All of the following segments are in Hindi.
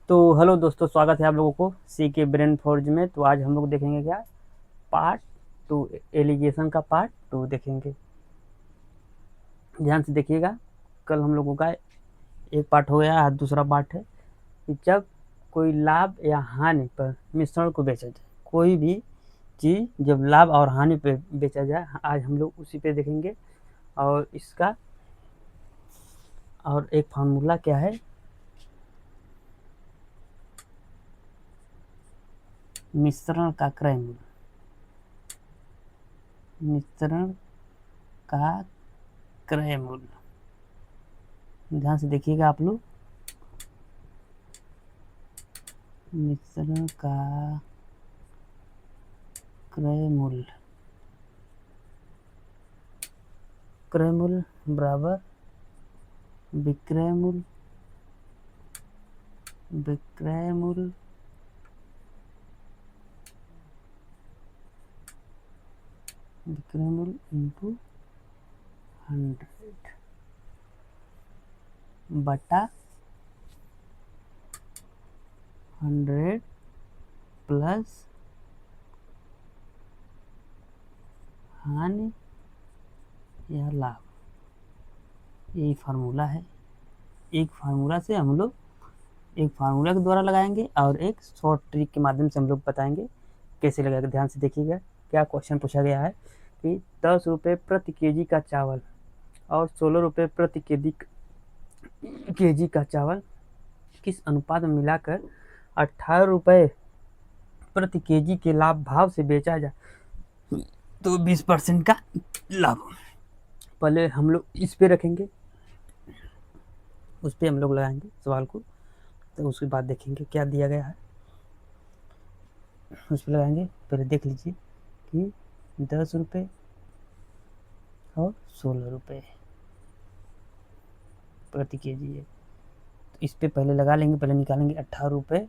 तो हेलो दोस्तों, स्वागत है आप लोगों को सी के ब्रेन फोर्ज में। तो आज हम लोग देखेंगे क्या, पार्ट टू, एलिगेशन का पार्ट टू देखेंगे। ध्यान से देखिएगा। कल हम लोगों का एक पार्ट हो गया, आज दूसरा पार्ट है कि जब कोई लाभ या हानि पर मिश्रण को बेचा जाए, कोई भी चीज़ जब लाभ और हानि पे बेचा जाए, आज हम लोग उसी पे देखेंगे। और इसका और एक फार्मूला क्या है, मिश्रण का क्रय मूल्य, मिश्रण का क्रय मूल्य। ध्यान से देखिएगा आप लोग। मिश्रण का क्रय मूल्य, क्रय मूल्य बराबर विक्रय मूल्य, विक्रय मूल्य विक्रय मूल्य इंटू 100 बटा 100 प्लस हानि या लाभ। यही फार्मूला है। एक फार्मूला से हम लोग एक फार्मूला के द्वारा लगाएंगे और एक शॉर्ट ट्रिक के माध्यम से हम लोग बताएंगे कैसे लगाएंगे। ध्यान से देखिएगा। क्या क्वेश्चन पूछा गया है कि 10 रुपये प्रति केजी का चावल और 16 रुपये प्रति केजी का चावल किस अनुपात में मिलाकर 18 रुपये प्रति केजी के लाभ भाव से बेचा जाए तो 20% का लाभ। पहले हम लोग इस पे रखेंगे, उस पे हम लोग लगाएंगे सवाल को, तो उसके बाद देखेंगे क्या दिया गया है, उस पर लगाएंगे। पहले देख लीजिए कि 10 रुपये और 16 रुपये प्रति केजी है, तो इस पे पहले लगा लेंगे। पहले निकालेंगे 18 रुपये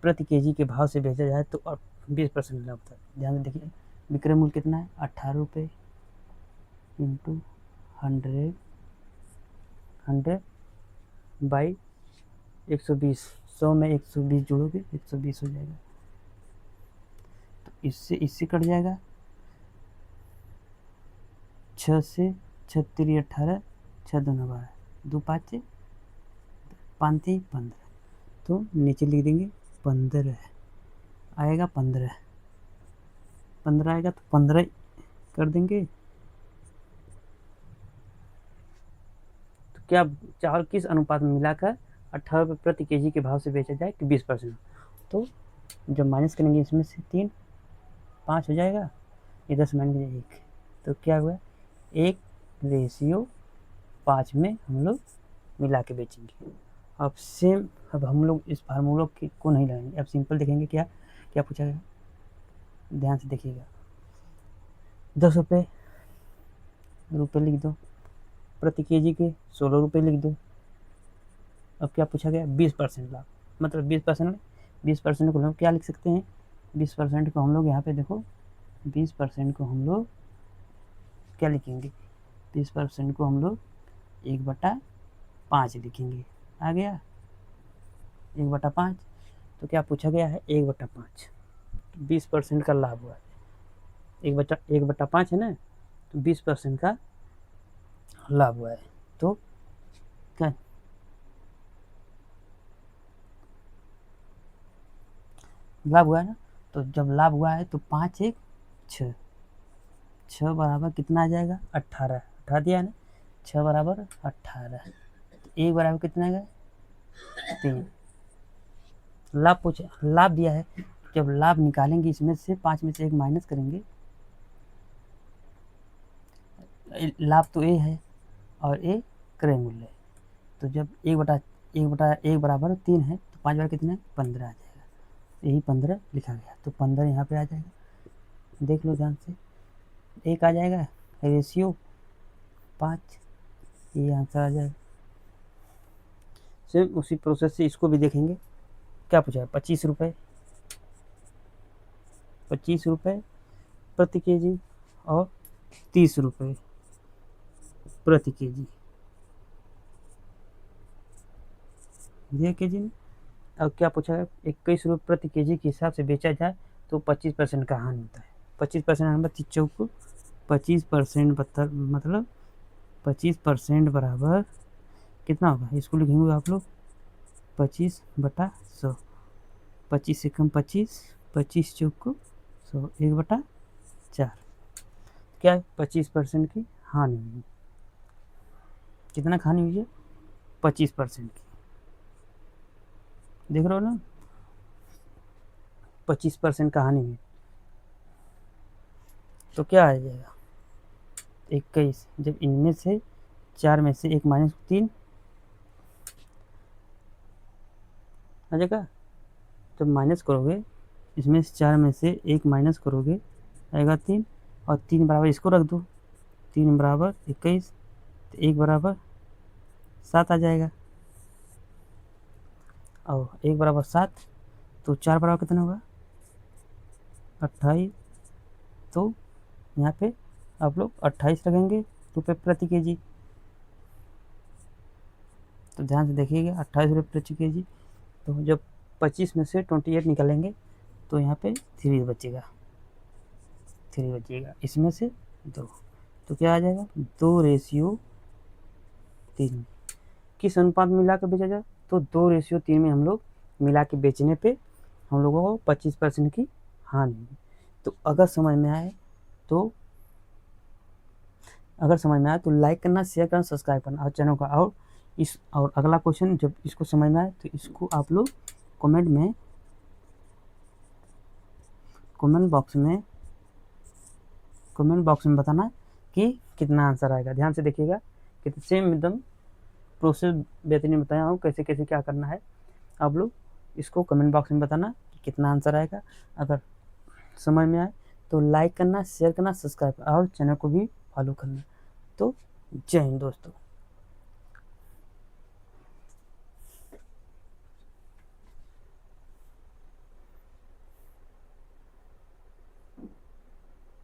प्रति केजी के भाव से बेचा जाए तो 20% लाभ होता है। ध्यान से देखिए, विक्रय मूल्य कितना है, 18 रुपये इंटू 100 बाई 120, 100 में 120 जोड़ोगे 120 हो जाएगा। तो इससे कट जाएगा, 6 से 6 3 18, 6 2 12, 2 5 5 3 15, तो नीचे लिख देंगे 15 आएगा, 15 आएगा तो 15 कर देंगे। तो क्या चावल किस अनुपात में मिलाकर 18 रुपये प्रति केजी के भाव से बेचा जाए कि 20%। तो जब माइनस करेंगे इसमें से 3 5 हो जाएगा, इधर से माइनस 1, तो क्या हुआ, 1:5 में हम लोग मिला के बेचेंगे। अब सेम, अब हम लोग इस फार्मूलों को नहीं लगाएंगे, अब सिंपल देखेंगे क्या क्या पूछा गया। ध्यान से देखिएगा, 10 रुपये लिख दो, प्रति केजी के 16 रुपये लिख दो। अब क्या पूछा गया, 20% लाभ, मतलब 20% को हम लोग क्या लिख सकते हैं, 20% को हम लोग यहाँ पे देखो, 20% को हम लोग क्या लिखेंगे, 20% को हम लोग 1/5 लिखेंगे। आ गया 1/5, तो क्या पूछा गया है 1/5, 20% का लाभ हुआ है। 1/5 है ना, तो 20% का लाभ हुआ है। तो क्या लाभ हुआ है ना, तो जब लाभ हुआ है तो 5 1 6, 6 बराबर कितना आ जाएगा, 18, 18 दिया है ना, 6 बराबर 18, 1 बराबर कितना आएगा, 3। लाभ पूछा, लाभ दिया है, जब लाभ निकालेंगे इसमें से 5 में से 1 माइनस करेंगे, लाभ तो ए है और ए क्रय मूल्य है, तो जब 1/1 बराबर 3 है तो 5 बार कितना है, 15 आ जाएगा। यही 15 लिखा गया, तो 15 यहाँ पे आ जाएगा। देख लो ध्यान से, 1 आ जाएगा, रेशियो 5, ये आंसर आ जाएगा। सेम उसी प्रोसेस से इसको भी देखेंगे। क्या पूछा है, 25 रुपये प्रति केजी और 30 रुपये प्रति केजी, दिया केजी में। अब क्या पूछा है, 21 रुपये प्रति केजी के हिसाब से बेचा जाए तो 25% का हानि होता है। 25% मतलब चौक 25% मतलब 25% बराबर कितना होगा, इसको लिखेंगे आप लोग 25/100। 25 से कम 25, 25 चौक 100, 1/4 क्या है, 25% की हानि हुई। कितना हानि हुई है, 25% की, देख रहे हो ना, 25% का हानि हुई। तो क्या आ जाएगा, 21, जब इनमें से 4 में से 1 माइनस 3 आ जाएगा। जब माइनस करोगे, इसमें से 4 में से 1 माइनस करोगे, आएगा 3, और 3 बराबर इसको रख दो, 3 बराबर 21, तो 1 बराबर 7 आ जाएगा, और 1 बराबर 7, तो 4 बराबर कितना होगा, 28। तो यहाँ पे आप लोग 28 रखेंगे रुपये प्रति केजी। तो ध्यान से देखिएगा, 28 रुपये प्रति केजी। तो जब 25 में से 28 निकालेंगे तो यहाँ पे 3 बचेगा, 3 बचेगा, इसमें से 2, तो क्या आ जाएगा, 2:3। किस अनुपात में मिला के बेचा जाए, तो 2:3 में हम लोग मिला के बेचने पे हम लोगों को 25% की हानि होगी। तो अगर समझ में आए तो लाइक करना, शेयर करना, सब्सक्राइब करना और चैनल का। और अगला क्वेश्चन जब इसको समझ में आए तो इसको आप लोग कमेंट बॉक्स में बताना कि कितना आंसर आएगा। ध्यान से देखिएगा कि सेम एकदम प्रोसेस बेहतरीन बताया हूँ, कैसे कैसे क्या करना है। आप लोग इसको कमेंट बॉक्स में बताना कि कितना आंसर आएगा। अगर समझ में आए तो लाइक करना, शेयर करना, सब्सक्राइब करना और चैनल को भी फॉलो करना। तो जय हिंद दोस्तों।